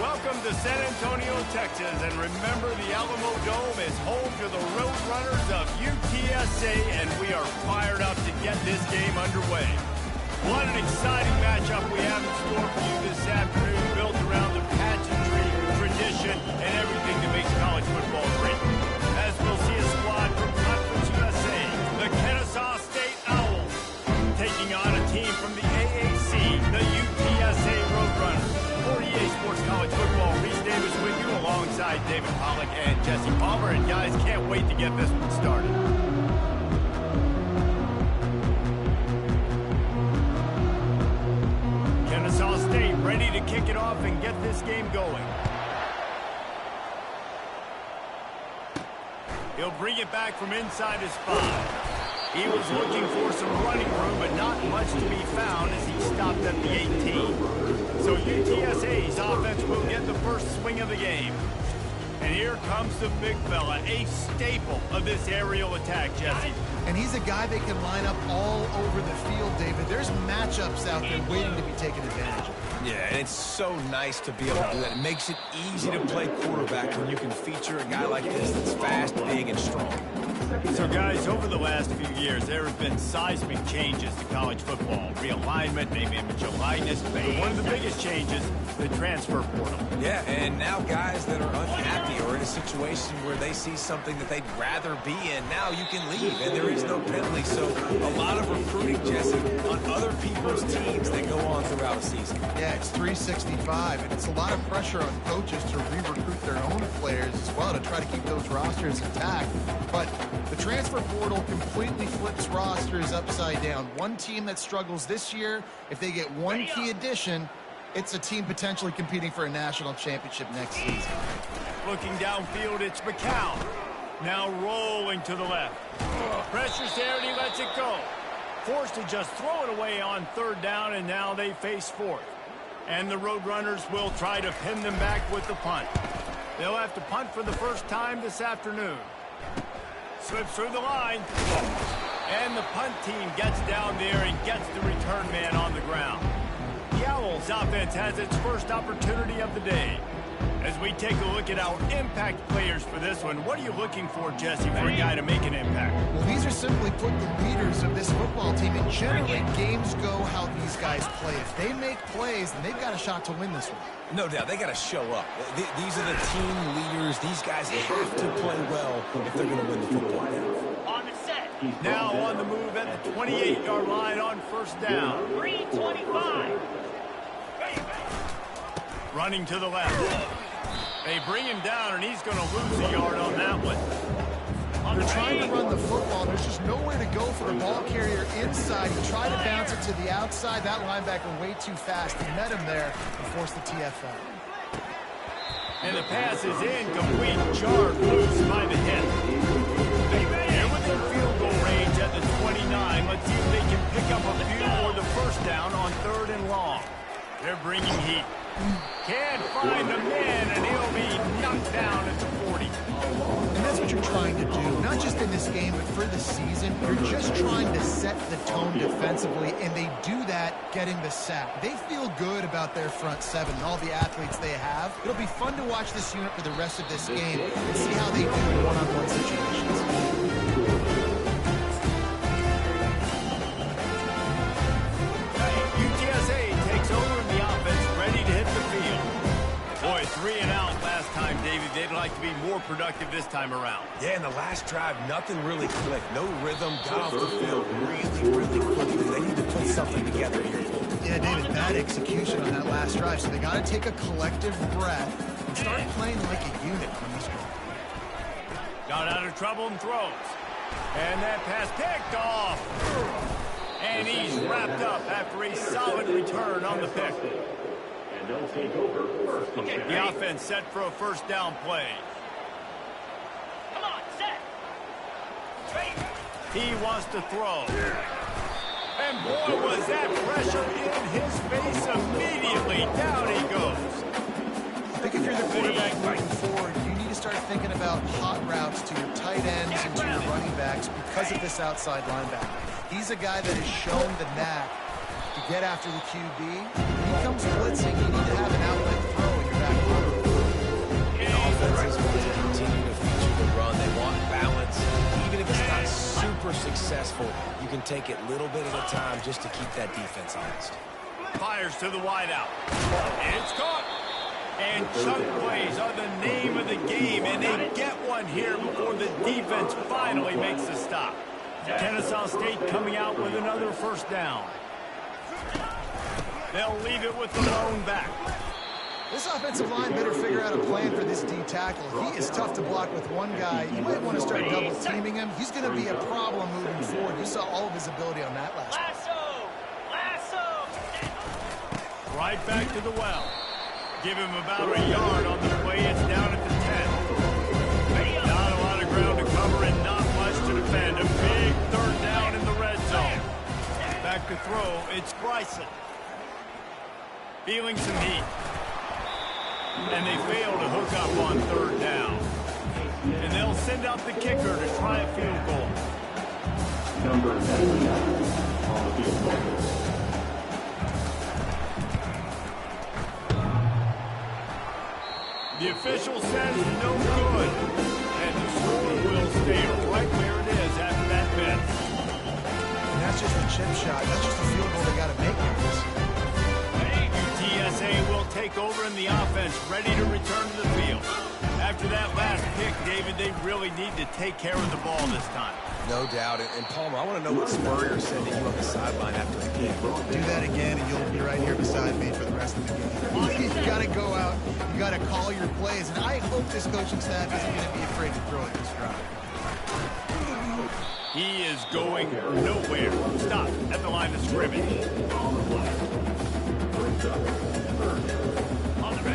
Welcome to San Antonio, Texas, and remember the Alamo Dome is home to the Roadrunners of UTSA, and we are fired up to get this game underway. What an exciting matchup we have in store for you this afternoon, built around the pageantry, tradition, and everything that makes college football great. As we'll see a squad from Conference USA, the Ncaa State Owls, taking on a team from the AAC, the UTSA Roadrunners. For EA Sports College Football, Reese Davis with you alongside David Pollack and Jesse Palmer. And guys, can't wait to get this one started. Ncaa State ready to kick it off and get this game going. He'll bring it back from inside his 5. He was looking for some running room, but not much to be found as he stopped at the 18. So UTSA's offense will get the first swing of the game. And here comes the big fella, a staple of this aerial attack, Jesse. And he's a guy they can line up all over the field, David. There's matchups out there waiting to be taken advantage of. Yeah, and it's so nice to be able to do that. It makes it easy to play quarterback when you can feature a guy like this that's fast, big, and strong. So, guys, over the last few years, there have been seismic changes to college football. Realignment, name, image, and likeness. But one of the biggest changes, the transfer portal. Yeah, and now guys that are unhappy or in a situation where they see something that they'd rather be in, now you can leave, and there is no penalty. So a lot of recruiting, Jesse, on other people's teams that go on throughout a season. Yeah, it's 365, and it's a lot of pressure on coaches to re-recruit their own players as well to try to keep those rosters intact. But the transfer portal completely flips rosters upside down. One team that struggles this year, if they get one key addition, it's a team potentially competing for a national championship next season. Looking downfield, it's McCown. Now rolling to the left. Pressure's there, and he lets it go. Forced to just throw it away on 3rd down, and now they face 4th. And the Roadrunners will try to pin them back with the punt. They'll have to punt for the first time this afternoon. Slips through the line. And the punt team gets down there and gets the return man on the ground. The Owls offense has its first opportunity of the day. As we take a look at our impact players for this one, what are you looking for, Jesse, for a guy to make an impact? Well, these are simply put the leaders of this football team, and generally games go how these guys play. If they make plays, then they've got a shot to win this one. No doubt, they got to show up. These are the team leaders. These guys have to play well if they're going to win the football game. On the set. Now on the move at the 28-yard line on 1st down. 3:25. Running to the left. They bring him down, and he's going to lose a yard on that one. They're trying to run the football. There's just nowhere to go for the ball carrier inside. He tried to bounce it to the outside. That linebacker way too fast. He met him there and forced the TFL. And the pass is incomplete. Jarred loose by the hit. They're within field goal range at the 29. Let's see if they can pick up a few for the 1st down on 3rd and long. They're bringing heat. Can't find the man, and he'll be knocked down at the 40. And that's what you're trying to do, not just in this game, but for the season. You're just trying to set the tone defensively, and they do that getting the sack. They feel good about their front 7 and all the athletes they have. It'll be fun to watch this unit for the rest of this game and see how they do in one-on-one situations. UTSA takes over in the offense, ready to hit the field. Boy, 3 and out last time, David. They'd like to be more productive this time around. Yeah, in the last drive, nothing really clicked. No rhythm, got off the field really quickly. They need to put something together here. Yeah, David, bad execution on that last drive, so they got to take a collective breath and start playing like a unit on this one. Got out of trouble and throws. And that pass picked off. And he's wrapped up after a solid return on the pick. And they'll take over 1st and 10. The offense set for a 1st down play. Come on, set. He wants to throw. And boy, was that pressure in his face immediately. Down he goes. I think if you're the quarterback moving forward, you need to start thinking about hot routes to your tight ends and to your running backs because of this outside linebacker. He's a guy that has shown the knack to get after the QB. When he comes blitzing, you need to have an outlet throw in your back pocket. defenses want to continue to feature the run. They want balance. Even if it's not super successful, you can take it a little bit at a time just to keep that defense honest. Fires to the wideout. It's caught. And chunk plays are the name of the game, and they get one here before the defense finally makes the stop. Ncaa State coming out with another first down. They'll leave it with the lone back. This offensive line better figure out a plan for this D tackle. He is tough to block with one guy. You might want to start double teaming him. He's going to be a problem moving forward. You saw all of his ability on that last one. Right back to the well. Give him about a yard on the play. It's down at the 10. Not a lot of ground to cover and not much to defend. A big third down in the red zone. Back to throw. It's Bryson. Feeling some heat. And they fail to hook up on third down. And they'll send out the kicker to try a field goal. Number 79 on the field goal. The official says no good. And the score will stay right where it is after that miss. And that's just a chip shot. That's just a field goal they got to make with this. UTSA will take over in the offense, ready to return to the field. After that last pick, David, they really need to take care of the ball this time. No doubt. And Palmer, I want to know what Spurrier said to you on the sideline after the game. Do that again, and you'll be right here beside me for the rest of the game. You got to go out. You got to call your plays. And I hope this coaching staff isn't going to be afraid to throw it this drive. He is going nowhere. Stop at the line of scrimmage.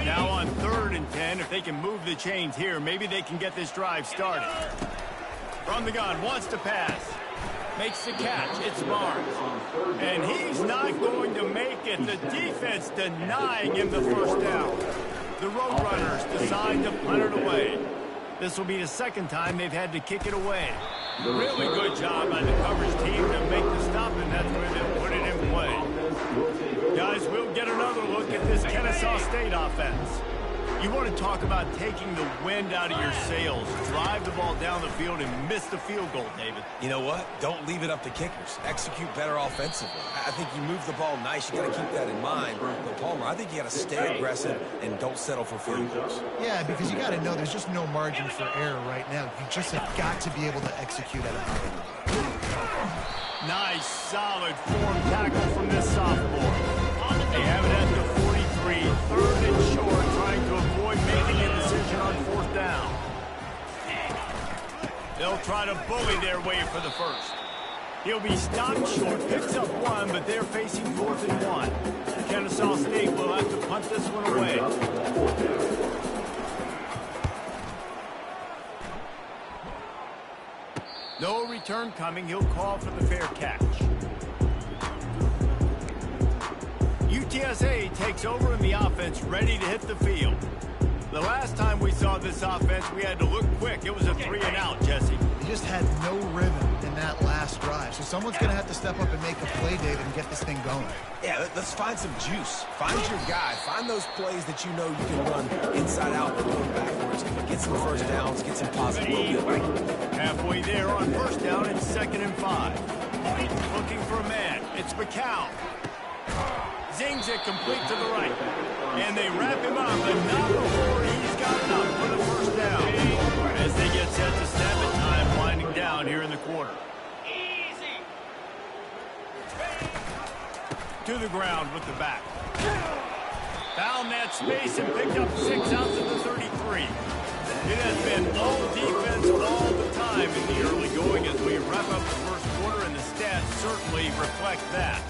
Now on 3rd and 10, if they can move the chains here, maybe they can get this drive started. From the gun, wants to pass. Makes the catch. It's Barnes. And he's not going to make it. The defense denying him the first down. The Roadrunners decide to punt it away. This will be the second time they've had to kick it away. Really good job by the coverage team to make the stop, and that's where they'll put it in play. Guys, we'll get another look at this Ncaa State offense. You want to talk about taking the wind out of your sails. Drive the ball down the field and miss the field goal, David. You know what? Don't leave it up to kickers. Execute better offensively. I think you move the ball nice. You got to keep that in mind. But Palmer, I think you got to stay aggressive and don't settle for field goals. Yeah, because you got to know there's just no margin for error right now. You just have got to be able to execute at a high level. Nice, solid form tackle from this sophomore. They have it at the 43, 3rd and short, trying to avoid making a decision on 4th down. They'll try to bully their way for the first. He'll be stopped short, picks up 1, but they're facing 4th and 1. Ncaa State will have to punt this one away. No return coming. He'll call for the fair catch. UTSA takes over in the offense, ready to hit the field. The last time we saw this offense, we had to look quick. It was a 3-and-out, Jesse. They just had no rhythm in that last drive. So someone's going to have to step up and make a play, David, and get this thing going. Yeah, let's find some juice. Find your guy. Find those plays that you know you can run inside out and going backwards. Get some first downs. Get some positive momentum. Halfway there on 1st down and 2nd and 5. Looking for a man. It's McCown. Zings it complete to the right. And they wrap him up, but not before he's got enough for the first down. As they get set to snap it, time winding down here in the quarter. Easy. To the ground with the back. Found that space and picked up 6 out to the 33. It has been all defense all the time in the early going as we wrap up the first quarter, and the stats certainly reflect that.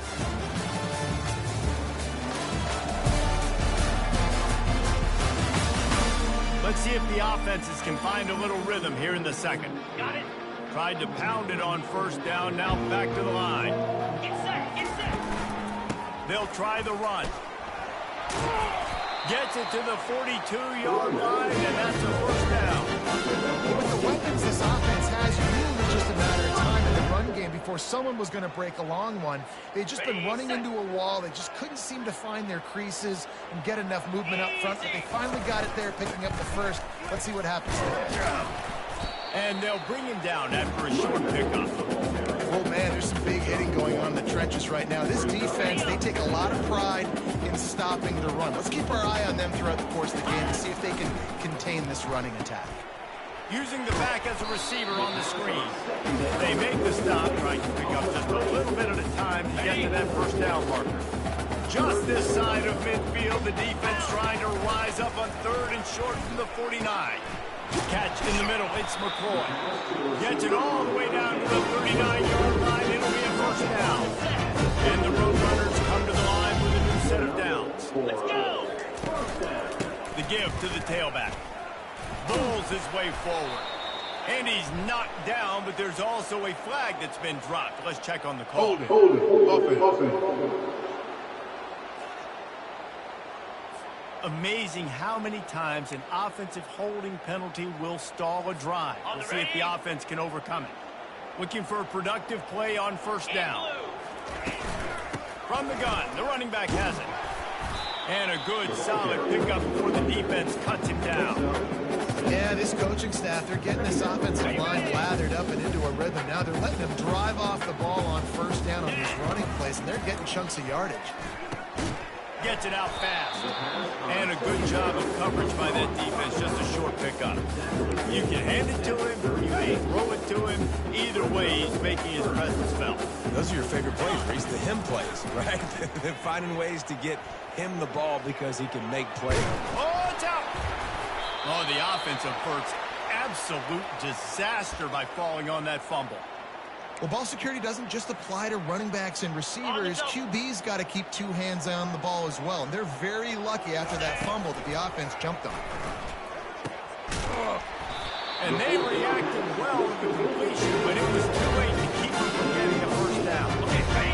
Let's see if the offenses can find a little rhythm here in the second. Got it. Tried to pound it on 1st down, now back to the line. Get set, get set. They'll try the run. Gets it to the 42-yard line, and that's a 1st down. With the weapons this offense has, you really just a matter of time in the run game before before someone was going to break a long one. They'd just been running into a wall. They just couldn't seem to find their creases and get enough movement up front, but they finally got it there, picking up the first. Let's see what happens there. And they'll bring him down after a short pickup. Oh, man, there's some big hitting going on in the trenches right now. This defense, they take a lot of pride in stopping the run. Let's keep our eye on them throughout the course of the game to see if they can contain this running attack. Using the back as a receiver on the screen. They make the stop, trying to pick up just a little bit at a time to get to that first down marker. Just this side of midfield, the defense trying to rise up on 3rd and short from the 49. Catch in the middle, it's McCoy. Gets it all the way down to the 39-yard line. It'll be a first down. And the Roadrunners come to the line with a new set of downs. Let's go! The give to the tailback. Bulls his way forward. And he's knocked down, but there's also a flag that's been dropped. Let's check on the call. Hold it. Offense. Amazing how many times an offensive holding penalty will stall a drive. We'll see if the offense can overcome it. Looking for a productive play on first down. From the gun, the running back has it. And a good, solid pickup before the defense cuts him down. Yeah, this coaching staff, they're getting this offensive line lathered up and into a rhythm. Now they're letting them drive off the ball on first down on these running plays, and they're getting chunks of yardage. Gets it out fast. And a good job of coverage by that defense. Just a short pickup. You can hand it to him. You may throw it to him. Either way, he's making his presence felt. Those are your favorite plays, Reese, the him plays, right? They're finding ways to get him the ball because he can make plays. Oh, it's out. Oh, the offense averts absolute disaster by falling on that fumble. Well, ball security doesn't just apply to running backs and receivers. QB's got to keep 2 hands on the ball as well. And they're very lucky after that fumble that the offense jumped on. And they reacted well to the completion, but it was too late to keep them from getting a first down.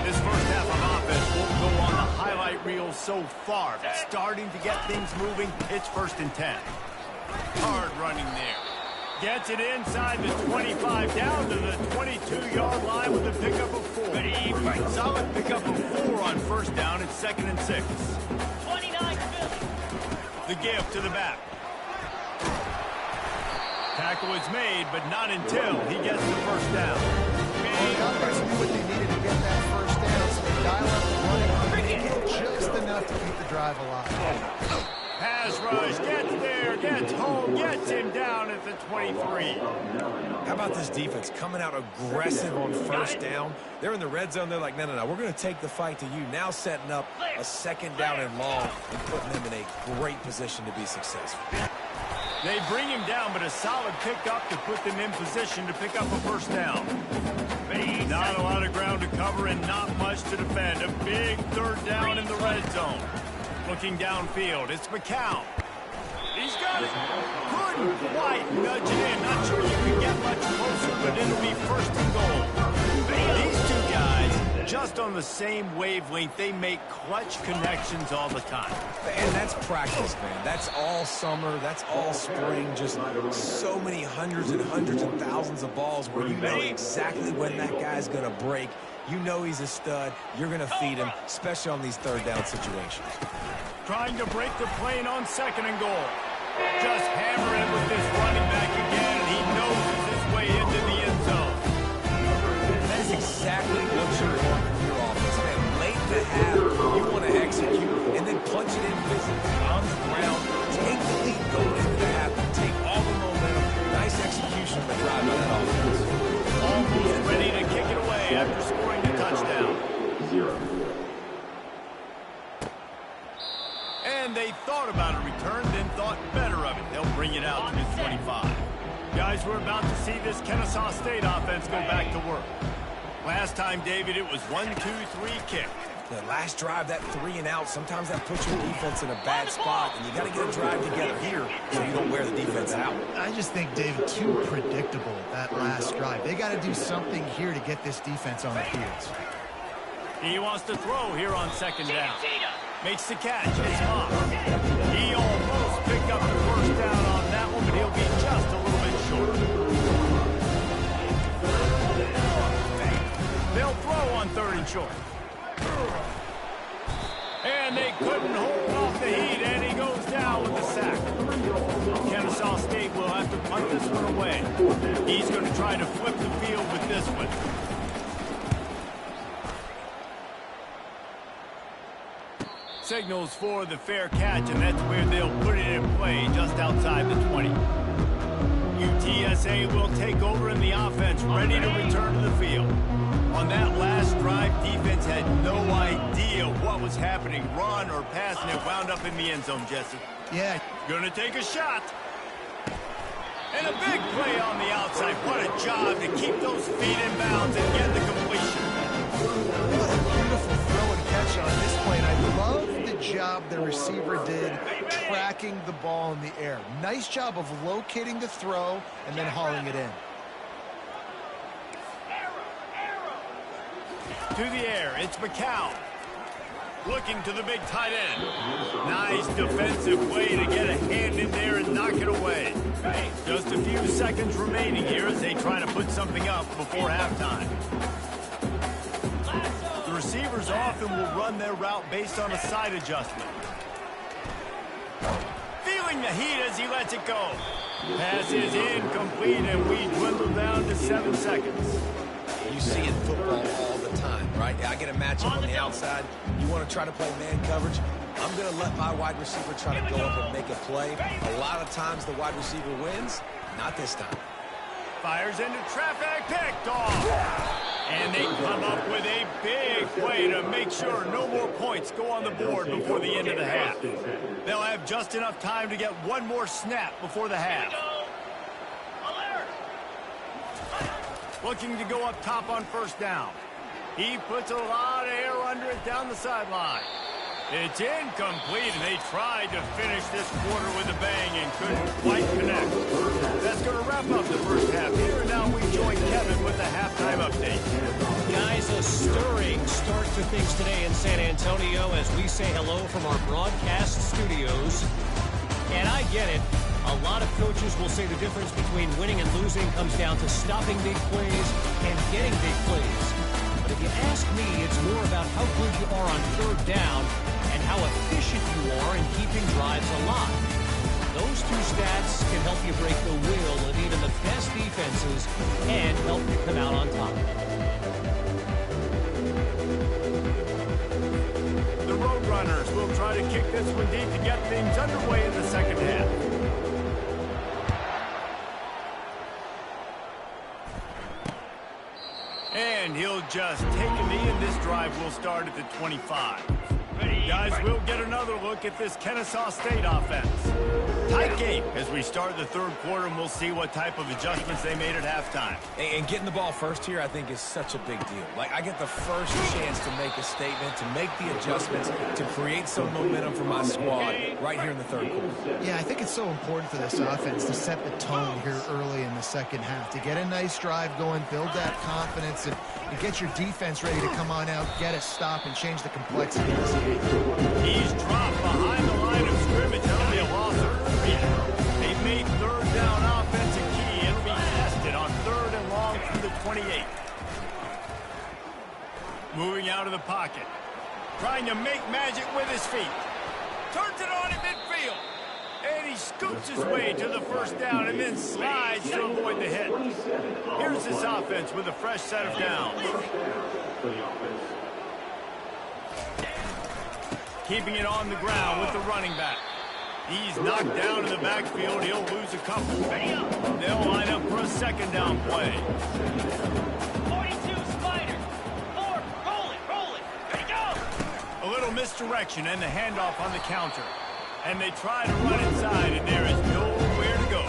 This first half of offense won't go on the highlight reel so far, but starting to get things moving. It's 1st and 10. Hard running there. Gets it inside the 25, down to the 22-yard line with a pickup of 4. Solid pickup of 4 on first down. It's 2nd and 6. 29. The give to the back. Tackle is made, but not until he gets the first down. Well, the offense knew what they needed to get that first down, so they dial up the running, make it just enough to keep the drive alive. Pass rush, gets there, gets home, gets him down at the 23. How about this defense coming out aggressive on first down? They're in the red zone. They're like, no, we're going to take the fight to you. Now setting up a 2nd down and long and putting them in a great position to be successful. They bring him down, but a solid pickup to put them in position to pick up a first down. Not a lot of ground to cover and not much to defend. A big 3rd down in the red zone. Looking downfield, it's McCown. He's got it. Couldn't quite nudge it in. Not sure you can get much closer, but it'll be 1st and goal. These 2 guys, just on the same wavelength, they make clutch connections all the time. And that's practice, man. That's all summer. That's all spring. Just so many hundreds and thousands of balls where you know exactly when that guy's going to break. You know he's a stud. You're going to feed him, especially on these 3rd down situations. Trying to break the plane on 2nd and goal. Just hammering with this running back again, and he noses his way into the end zone. That is exactly what you want from your offense, man. Late in the half, you want to execute, and then punch it in physically on the ground. Take the lead going into the half, take all the momentum. Nice execution of the drive by that offense. Almost ready to kick it away after scoring the touchdown. 0. And they thought about a return, then thought better of it. They'll bring it out to the 25. Guys, we're about to see this Ncaa State offense go back to work. Last time, David, it was 1, 2, 3 kick. The last drive, that 3 and out, sometimes that puts your defense in a bad spot, and you got to get a drive together here so you don't wear the defense out. I just think, David, too predictable that last drive. They got to do something here to get this defense on the field. He wants to throw here on 2nd down. Makes the catch. It's off. He almost picked up the first down on that one, but he'll be just a little bit short. short. And they couldn't hold off the heat, and he goes down with the sack. Ncaa State will have to punt this one away. He's going to try to flip the field with this one. Signals for the fair catch, and that's where they'll put it in play, just outside the 20. UTSA will take over in the offense, ready to return to the field. On that last drive, defense had no idea what was happening, run or pass, and it wound up in the end zone, Jesse. Yeah. Gonna take a shot. And a big play on the outside. What a job to keep those feet in bounds and get the completion. What a beautiful throw and catch on this play. And I love the job the receiver did tracking the ball in the air. Nice job of locating the throw and then hauling it in. To the air, it's Ncaa. Looking to the big tight end. Nice defensive play to get a hand in there and knock it away. Just a few seconds remaining here as they try to put something up before halftime. The receivers often will run their route based on a side adjustment. Feeling the heat as he lets it go. Pass is incomplete, and we dwindle down to 7 seconds. You see in football all the time, right? I get a matchup on the outside. You want to try to play man coverage? I'm going to let my wide receiver try to go up and make a play. A lot of times the wide receiver wins. Not this time. Fires into traffic, picked off. And they come up with a big play to make sure no more points go on the board before the end of the half. They'll have just enough time to get one more snap before the half. Looking to go up top on first down. He puts a lot of air under it down the sideline. It's incomplete, and they tried to finish this quarter with a bang and couldn't quite connect. That's going to wrap up the first half here. Now we join Kevin with the halftime update. Guys, a stirring start to things today in San Antonio as we say hello from our broadcast studios. And I get it. A lot of coaches will say the difference between winning and losing comes down to stopping big plays and getting big plays. But if you ask me, it's more about how good you are on third down and how efficient you are in keeping drives alive. Those two stats can help you break the will of even the best defenses and help you come out on top. The Roadrunners will try to kick this one deep to get things underway in the second half. And he'll just take a knee, and this drive will start at the 25. Guys, we'll get another look at this Ncaa State offense. Tight game as we start the third quarter, and we'll see what type of adjustments they made at halftime. And getting the ball first here, I think, is such a big deal. Like, I get the first chance to make a statement, to make the adjustments, to create some momentum for my squad right here in the third quarter. Yeah, I think it's so important for this offense to set the tone here early in the second half, to get a nice drive going, build that confidence, and get your defense ready to come on out, get a stop, and change the complexity of this game. He's dropped behind the line of scrimmage. That'll be a loss of 3. They've made third down offense a key. It'll be tested on third and long from the 28. Moving out of the pocket. Trying to make magic with his feet. Turns it on in midfield. And he scoots his way to the first down and then slides to avoid the hit. Here's this offense with a fresh set of downs. Keeping it on the ground with the running back. He's knocked down in the backfield. He'll lose a couple. They'll line up for a second down play. 42 spider. 4, roll it, ready, go! A little misdirection and the handoff on the counter. And they try to run inside, and there is nowhere to go.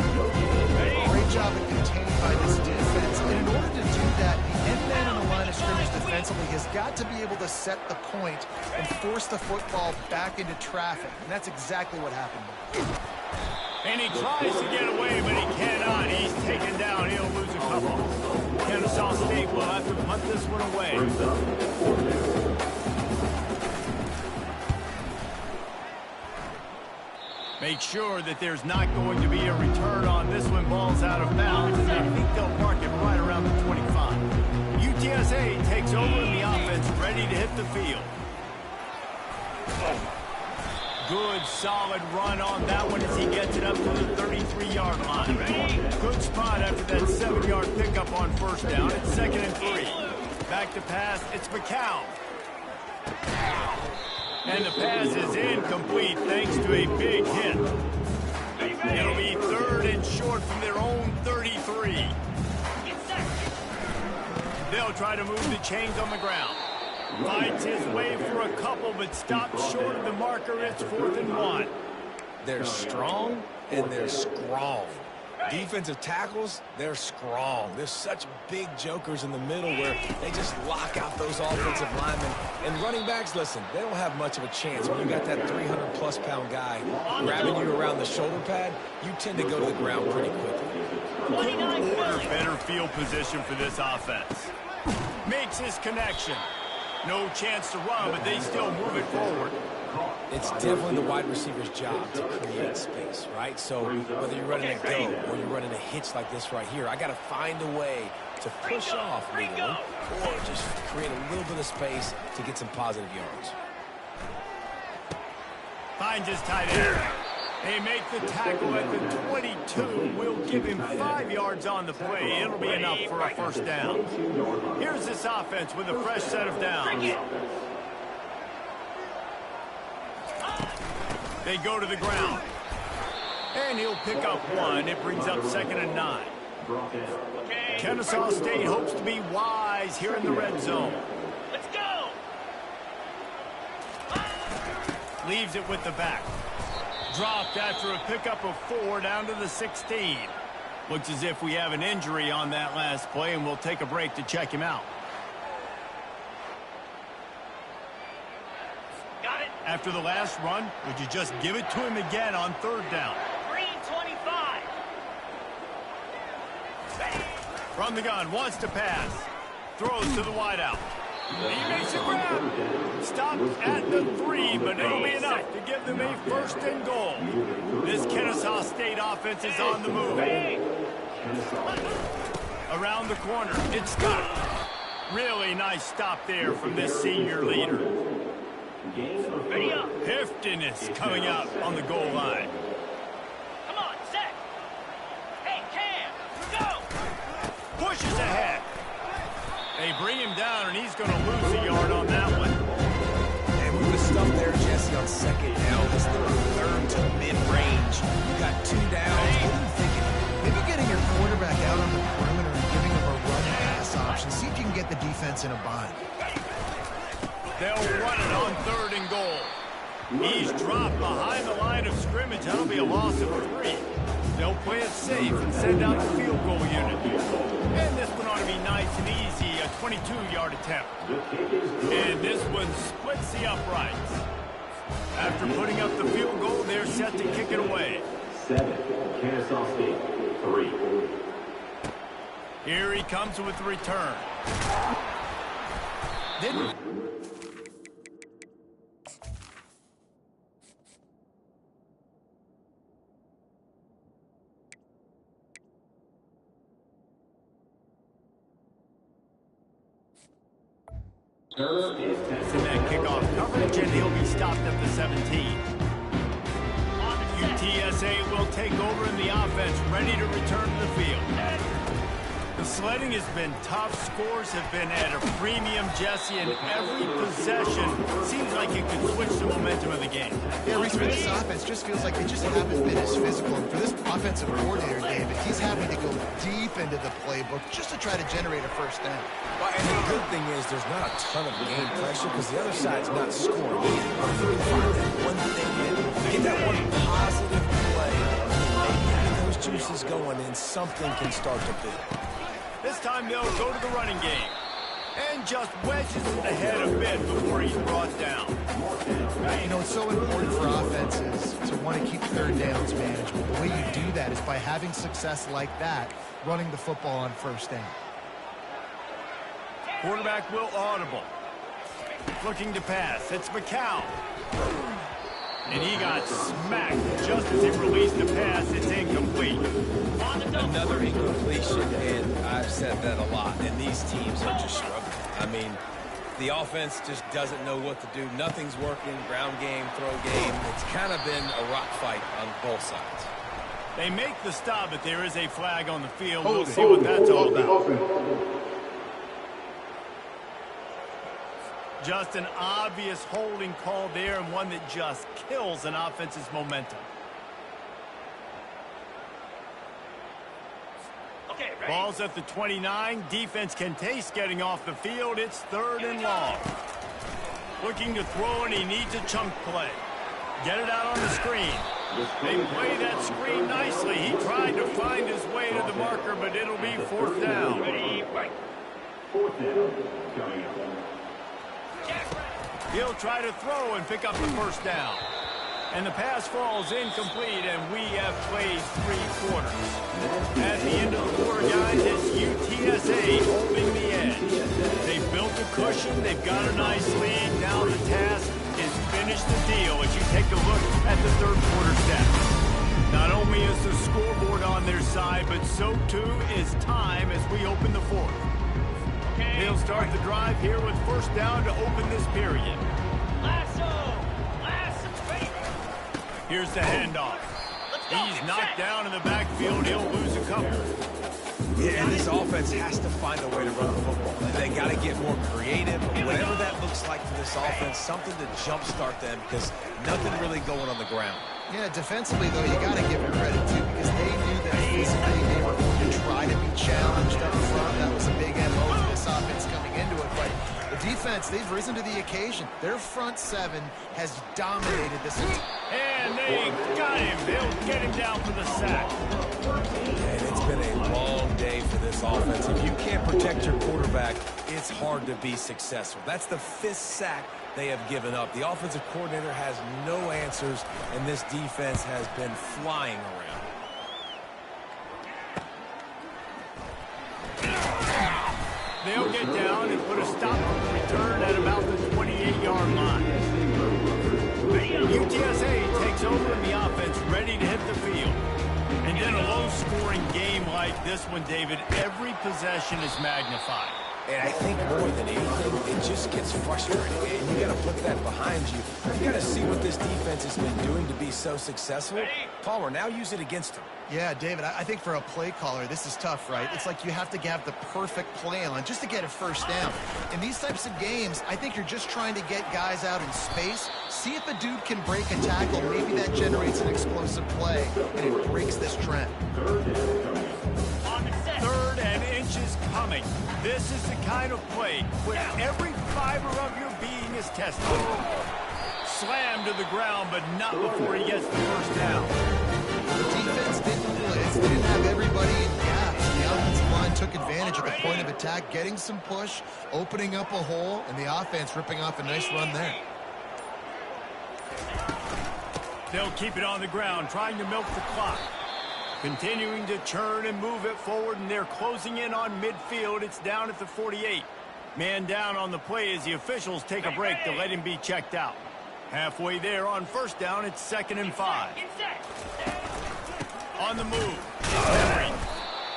Great job of contained by this defense. And in order to do that, the end man on the line of scrimmage defensively has got to be able to set the point and force the football back into traffic. And that's exactly what happened. And he tries to get away, but he cannot. He's taken down. He'll lose a couple. Ncaa State will have to punt this one away. Make sure that there's not going to be a return on this when ball's out of bounds, and I think they'll mark it right around the 25. UTSA takes over in the offense, ready the field. Good, solid run on that one as he gets it up to the 33-yard line. Good spot after that 7-yard pickup on first down. It's 2nd and 3. Back to pass. It's McCown. And the pass is incomplete thanks to a big hit. It'll be 3rd and short from their own 33. They'll try to move the chains on the ground. Finds his way for a couple, but stops short of the marker. It's 4th and 1. They're strong and they're strong. Defensive tackles, they're strong. There's such big jokers in the middle where they just lock out those offensive linemen. And running backs, listen, they don't have much of a chance. When you got that 300-plus pound guy grabbing you around the shoulder pad, you tend to go to the ground pretty quickly. Couldn't order better field position for this offense. Makes his connection. No chance to run, but they still move it forward. It's definitely the wide receiver's job to create space, right? So whether you're running a go or you're running a hitch like this right here, I got to find a way to push off legally or just create a little bit of space to get some positive yards. Finds his tight end. They make the tackle at the 22. We'll give him 5 yards on the play. It'll be enough for a first down. Here's this offense with a fresh set of downs. They go to the ground. And he'll pick up 1. It brings up 2nd and 9. Kennesaw State hopes to be wise here in the red zone. Let's go! Leaves it with the back. Dropped after a pickup of 4 down to the 16. Looks as if we have an injury on that last play, and we'll take a break to check him out. Got it. After the last run, would you just give it to him again on 3rd down? Green 25. From the gun, wants to pass. Throws to the wideout. He makes a grab. Stopped at the 3, but it'll be enough to give them a 1st and goal. This Kennesaw State offense is on the move. Around the corner, it's Scott. Really nice stop there from this senior leader. Hifton is coming out on the goal line. Come on, set. Hey, Cam, go. Pushes ahead. They bring him down, and he's going to lose a yard on that one. And with the stuff there, Jesse, on 2nd down, this is the 3rd to mid-range. You got 2 downs. What are you thinking? Maybe getting your quarterback out on the perimeter and giving him a run-pass option. See if you can get the defense in a bind. They'll run it on 3rd and goal. He's dropped behind the line of scrimmage. That'll be a loss of 3. They'll play it safe and send out the field goal unit. And this one ought to be nice and easy, a 22-yard attempt. And this one splits the uprights. After putting up the field goal, they're set to kick it away. 7, Kennesaw State, 3. Here he comes with the return. Didn't... in that kickoff coverage, and he'll be stopped at the 17. UTSA will take over in the offense, ready to return to the field. The sledding has been tough. Scores have been at a premium, Jesse, and every possession seems like it could switch the momentum of the game. Yeah, Reese, for this offense just feels like they just haven't been as physical. And for this offensive coordinator, David, he's having to go deep into the playbook just to try to generate a first down. Well, and the good thing is there's not a ton of game pressure because the other side's not scoring. You can find that one thing in, get that one positive play, maybe get those juices going, and something can start to build. This time they'll go to the running game. And just wedges it ahead a bit before he's brought down. You know, it's so important for offenses to want to keep 3rd downs manageable. The way you do that is by having success like that, running the football on 1st down. Quarterback will audible. Looking to pass. It's McCown. And he got smacked just as he released the pass. It's incomplete. Another incompletion, and I've said that a lot, and these teams are just struggling. I mean, The offense just doesn't know what to do. Nothing's working. Ground game, throw game. It's kind of been a rock fight on both sides. They make the stop, but there is a flag on the field. We'll see what that's all about. Just an obvious holding call there, and one that just kills an offense's momentum. Okay, ready? Ball's at the 29. Defense can taste getting off the field. It's 3rd and long. Looking to throw, and he needs a chunk play. Get it out on the screen. They play that screen nicely. He tried to find his way to the marker, but it'll be 4th down. Ready, right. 4th down. Coming up. He'll try to throw and pick up the 1st down. And the pass falls incomplete, and we have played 3 quarters. At the end of the quarter, guys, it's UTSA holding the edge. They've built a cushion. They've got a nice lead. Now the task is finish the deal as you take a look at the 3rd quarter stats. Not only is the scoreboard on their side, but so too is time as we open the 4th. They'll start the drive here with 1st down to open this period. Lasso, baby. Here's the handoff. He's knocked down in the backfield. He'll lose a couple. Yeah, and this offense has to find a way to run the football. They got to get more creative. Whatever that looks like for this offense, something to jumpstart them because nothing really going on the ground. Yeah, defensively, though, you got to give them credit, too, because they knew that physically they were going to try to be challenged up front. That was a big MO for this offense coming into it. But the defense, they've risen to the occasion. Their front 7 has dominated this. And they got him. They'll get him down for the sack. And it's been a long day for this offense. If you can't protect your quarterback, it's hard to be successful. That's the 5th sack they have given up. The offensive coordinator has no answers, and this defense has been flying around. They'll get down and put a stop on the return at about the 28-yard line. UTSA takes over in the offense, ready to hit the field. And in a low-scoring game like this one, David, every possession is magnified. And I think more than anything, it just gets frustrating. And you got to put that behind you. You got to see what this defense has been doing to be so successful. Palmer, now use it against them. Yeah, David, I think for a play caller, this is tough, right? It's like you have to have the perfect play on just to get a 1st down. In these types of games, I think you're just trying to get guys out in space, see if a dude can break a tackle. Maybe that generates an explosive play, and it breaks this trend. 3rd and inches coming. This is the kind of play where every fiber of your being is tested. Slammed to the ground, but not before he gets the 1st down. The defense didn't blitz. They didn't have everybody in gaps. The offensive line took advantage at the point of attack, getting some push, opening up a hole, and the offense ripping off a nice run there. They'll keep it on the ground, trying to milk the clock. Continuing to churn and move it forward, and they're closing in on midfield. It's down at the 48. Man down on the play as the officials take a break to let him be checked out. Halfway there on 1st down, it's 2nd and 5. On the move.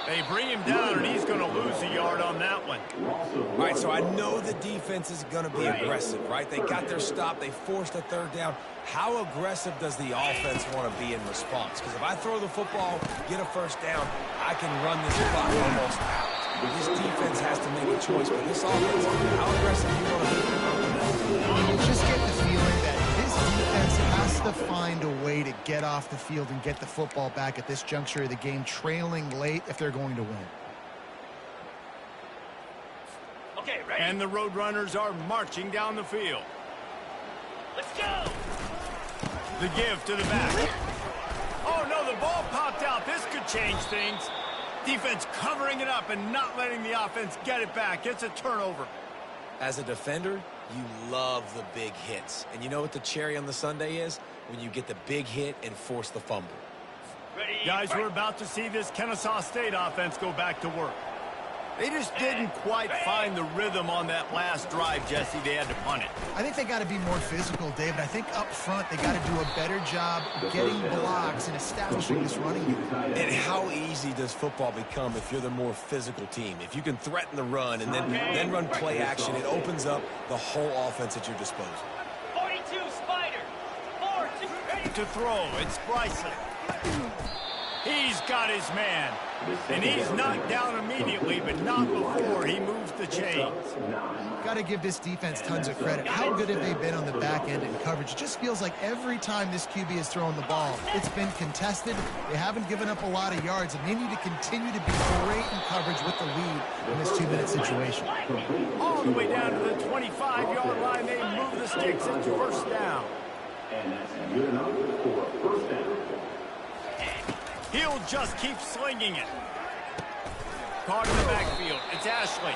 They bring him down, and he's going to lose a yard on that one. All right, so I know the defense is going to be aggressive, right? They got their stop. They forced a 3rd down. How aggressive does the offense want to be in response? Because if I throw the football, get a 1st down, I can run this clock almost out. This defense has to make a choice, but this offense, how aggressive do you want to be? You just get the feeling that this defense has to find a way to get off the field and get the football back at this juncture of the game, trailing late if they're going to win. Okay, ready? And the Roadrunners are marching down the field. Let's go. The give to the back. Oh, no, the ball popped out. This could change things. Defense covering it up and not letting the offense get it back. It's a turnover. As a defender, you love the big hits. And you know what the cherry on the sundae is? When you get the big hit and force the fumble. Ready, Guys, right. we're about to see this Ncaa State offense go back to work. They just didn't quite find the rhythm on that last drive, Jesse. They had to punt it. I think they got to be more physical, David. I think up front they got to do a better job getting blocks and establishing this running game. And how easy does football become if you're the more physical team? If you can threaten the run and then run play action, it opens up the whole offense at your disposal. 42, Spider. 4-2, ready. To throw, it's Bryson. He's got his man. And he's knocked down immediately, but not before he moves the chains. Got to give this defense tons of credit. How good have they been on the back end in coverage? It just feels like every time this QB has thrown the ball, it's been contested. They haven't given up a lot of yards, and they need to continue to be great in coverage with the lead in this 2-minute situation. All the way down to the 25-yard line, they move the sticks. It's first down. And that's good enough for a first down. He'll just keep slinging it. Caught in the backfield. It's Ashley.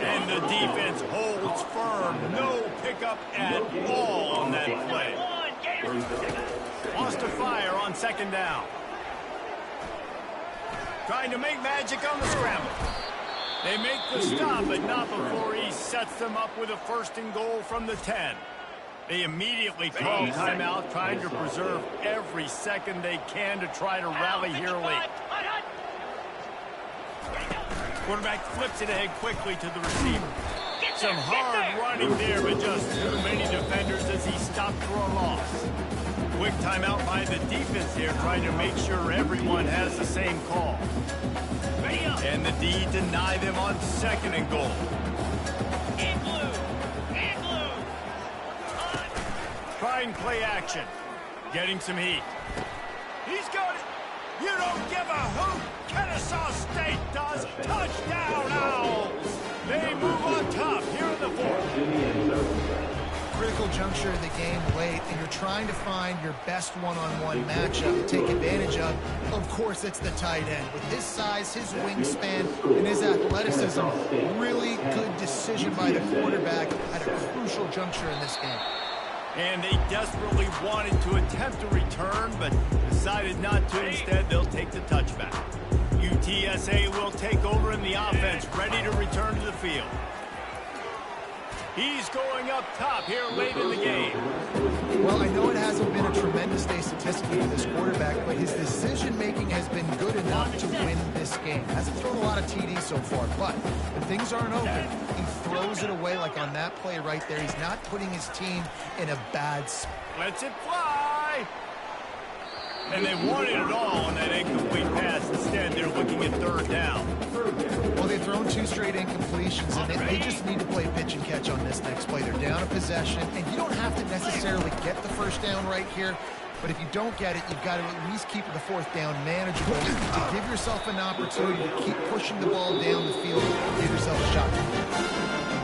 And the defense holds firm. No pickup at all on that play. Lost a fire on second down. Trying to make magic on the scramble. They make the stop, but not before he sets them up with a 1st and goal from the 10. They immediately call timeout, trying to preserve every second they can to try to rally here late. Quarterback flips it ahead quickly to the receiver. Some hard running there, but just too many defenders as he stopped for a loss. Quick timeout by the defense here, trying to make sure everyone has the same call. And the D deny them on 2nd and goal. Trying play action. Getting some heat. He's got it. You don't give a hoot. Kennesaw State does. Touchdown, Owls. They move on top here in the 4th. Critical juncture of the game late, and you're trying to find your best one-on-one matchup to take advantage of. Of course, it's the tight end. With his size, his wingspan, and his athleticism, really good decision by the quarterback at a crucial juncture in this game. And they desperately wanted to attempt a return, but decided not to. Instead, they'll take the touchback. UTSA will take over in the offense, ready to return to the field. He's going up top here late in the game. Well, I know it hasn't been a tremendous day statistically for this quarterback, but his decision-making has been good enough to win this game. Hasn't thrown a lot of TDs so far, but when things aren't open, he throws it away like on that play right there. He's not putting his team in a bad spot. Lets it fly. And they wanted it all on that incomplete pass. Instead, they're looking at 3rd down. Well, they've thrown 2 straight incompletions, and they just need to play pitch and catch on this next play. They're down a possession, and you don't have to necessarily get the 1st down right here, but if you don't get it, you've got to at least keep the 4th down manageable to give yourself an opportunity to keep pushing the ball down the field and give yourself a shot.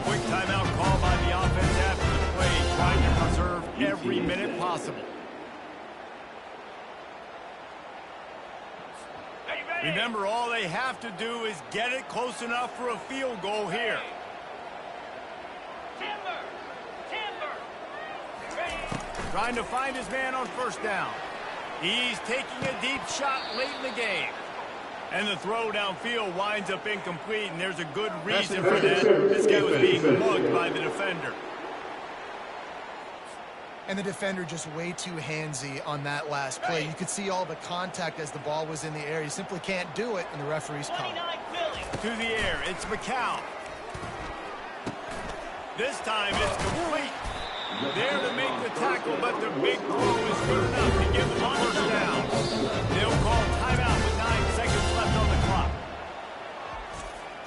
Quick timeout call by the offense after the play, trying to preserve every minute possible. Remember, all they have to do is get it close enough for a field goal here. Trying to find his man on 1st down. He's taking a deep shot late in the game. And the throw downfield winds up incomplete, and there's a good reason for that. This guy was being mugged by the defender. And the defender just way too handsy on that last play. You could see all the contact as the ball was in the air. You simply can't do it, and the referee's called. To the air, it's Ncaa. This time it's complete. There to make the tackle, but the big throw is good enough to give them a 1st down. They'll call timeout with 9 seconds left on the clock.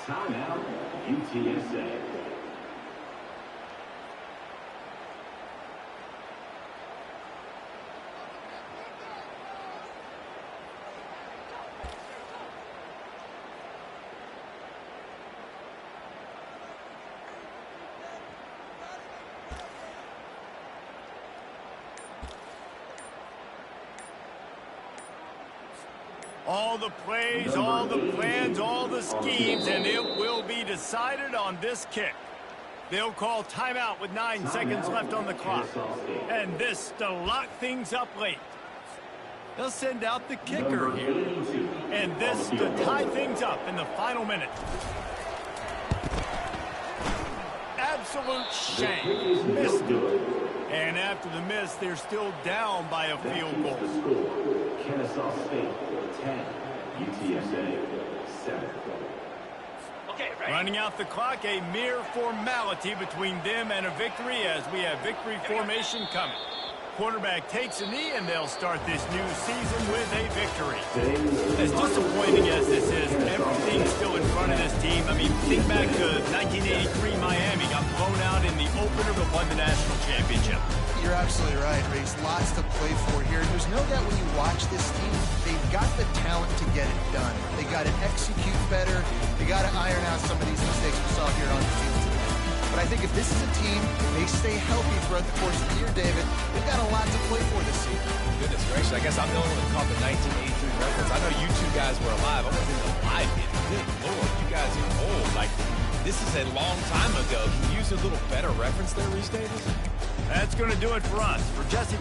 Timeout, UTSA. All the plays, all the plans, all the schemes, and it will be decided on this kick. They'll call timeout with 9 seconds left on the clock. And this to lock things up late. They'll send out the kicker here. And this to tie things up in the final minute. Absolute shame. Missed it. And after the miss, they're still down by a field goal. Kennesaw State 10, UTSA 7. Okay, ready? Running out the clock, a mere formality between them and a victory as we have victory formation coming. Quarterback takes a knee, and they'll start this new season with a victory. As disappointing as this is, everything's still in front of this team. I mean, think back to 1983 Miami got blown out in the opener but won the national championship. You're absolutely right, Reese. Lots to play for here. There's no doubt when you watch this team, they've got the talent to get it done. They got to execute better. They got to iron out some of these mistakes we saw here on the field today. But I think if this is a team, they stay healthy throughout the course of the year, David, they've got a lot to play for this season. Goodness gracious, I guess I'm the only one that caught the 1983 reference. I know you two guys were alive. I wasn't even alive yet. Good Lord, you guys are old. Like, this is a long time ago. Can you use a little better reference there, Reese Davis? That's going to do it for us. For Jesse...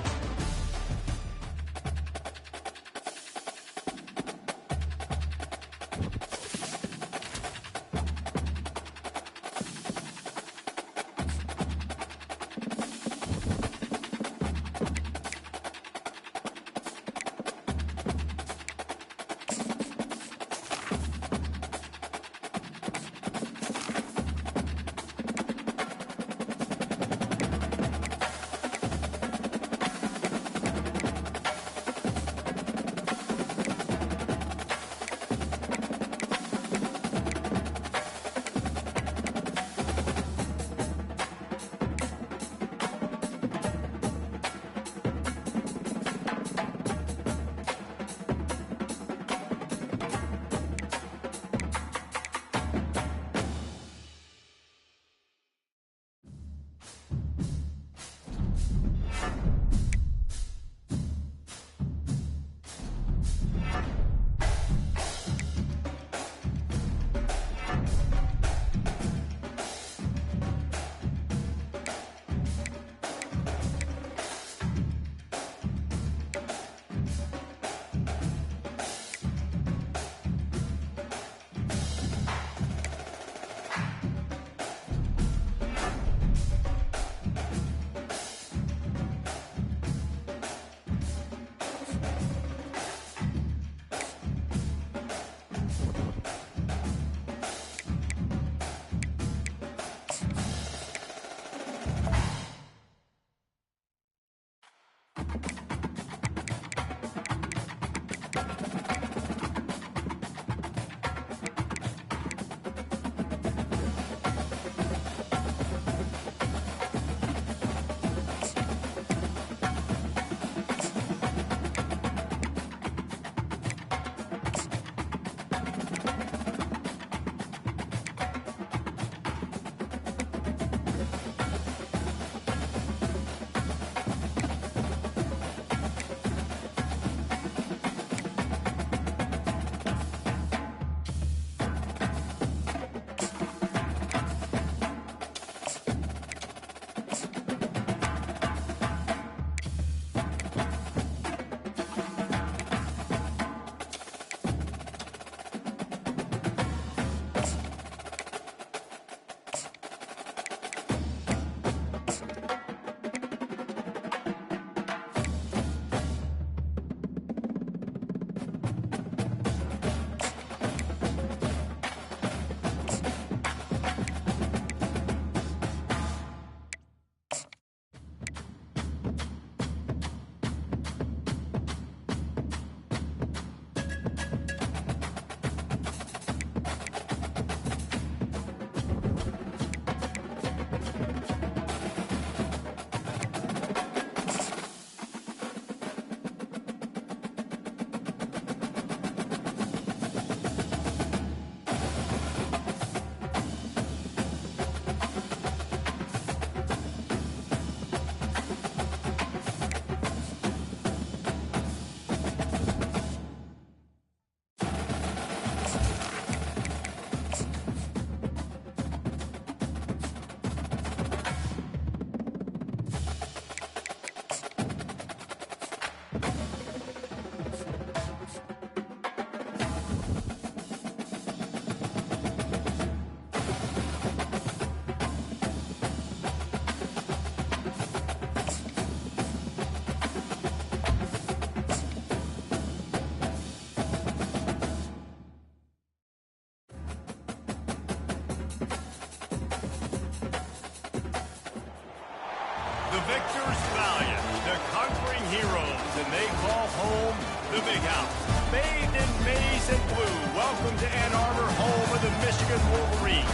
First Valiant, the conquering heroes, and they call home the Big House. Bathed in maize and blue, welcome to Ann Arbor, home of the Michigan Wolverines.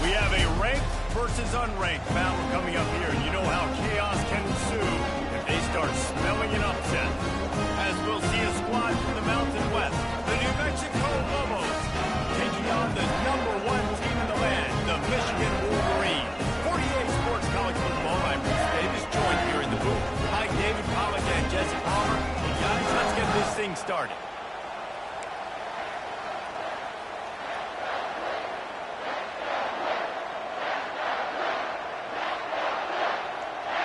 We have a ranked versus unranked battle coming up here. You know how chaos can ensue if they start smelling an upset. As we'll see a squad from the Mountain West, the New Mexico Lobos, taking on the #1 team in the land, the Michigan Wolverines. 48 Sports College Football, I'm Bruce Davis, joined here in the booth by David Pollack and Jesse Palmer. And guys, let's get this thing started.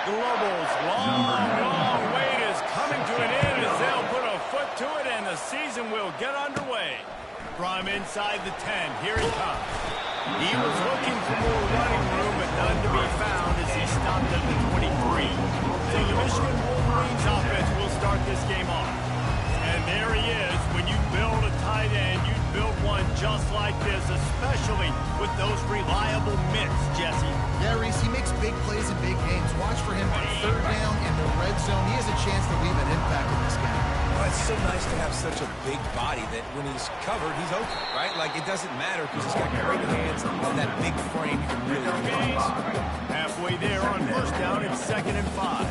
The Lobos' long wait is coming to an end as they'll put a foot to it and the season will get underway. From inside the 10, here he comes. He was looking for more running room, but none to be found as he stopped at the 23. So the Michigan Wolverines offense will start this game off. And there he is. When you build a tight end, you build one just like this, especially with those reliable mitts, Jesse. Yeah, Reese, he makes big plays in big games. Watch for him on third down in the red zone. He has a chance to leave an impact in this game. Well, it's so nice to have such a big body that when he's covered, he's open, right? Like, it doesn't matter because he's got great hands and that big frame you can really use. Halfway there on first down, it's 2nd and 5.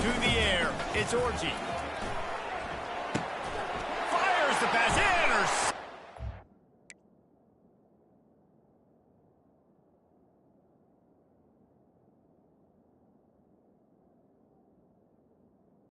To the air, it's Orji. Fires the pass.